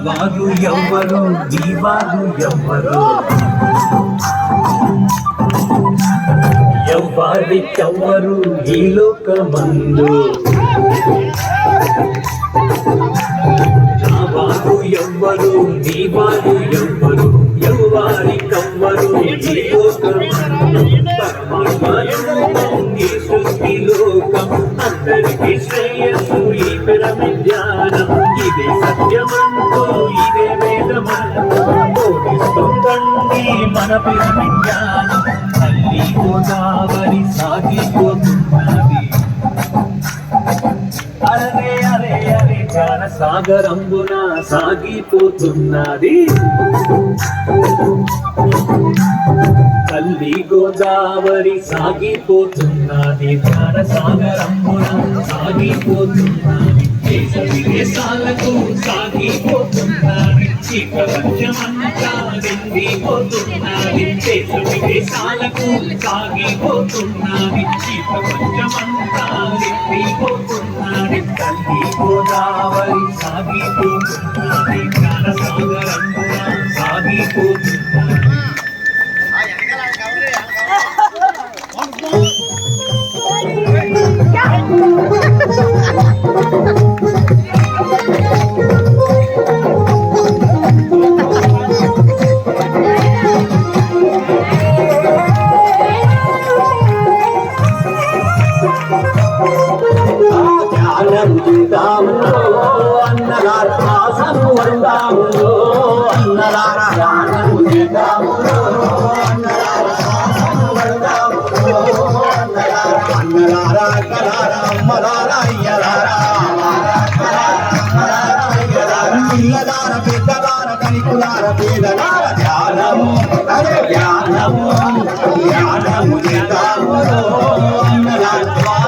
వారు ఎవ్వరు దీవారు ఎవ్వరు ఎవ్వరికెవ్వరు ఈ లోకమందు వారు ఎవ్వరు దీవారు ఎవ్వరు ఎవ్వరికెవ్వరు ఈ లోకమందు ఈ సృష్టి లోకం అందరికీ శ్రేయస్సు ఈ పిరమిడ్ ధ్యానం ఇదే సత్యమంటూ ఇదే వేదమంటూ బోధిస్తుందండి మన పిరమిడ్ జ్ఞానం తల్లి గోదావరి సాగిపోతున్నది అరే అరే అరే జ్ఞాన సాగరంబున సాగిపోతున్నది తల్లి గోదావరి సాగిపోతున్నది జ్ఞాన సాగరంబున సాగిపోతున్నది దేశ విదేశాలకు సాగిపోతున్నది ఈ ప్రపంచమంతా వెండిపోతున్నది దేశ విదేశాలకు సాగిపోతున్నది ఈ ప్రపంచమంతా వెండిపోతున్నది తల్లి గోదావరి సాగిపోతున్నది జ్ఞాన సాగరంబున సాగిపోతున్నది అన్నగారు ఆసను వందాము అన్నగారు జ్ఞానము చేద్దాము అన్నగారా అక్కలారా అమ్మలారా అయ్యలారా పిల్లదార పెద్దదార కనికులార పేదలార ధ్యానము అరే ధ్యానము ధ్యానము చేద్దాము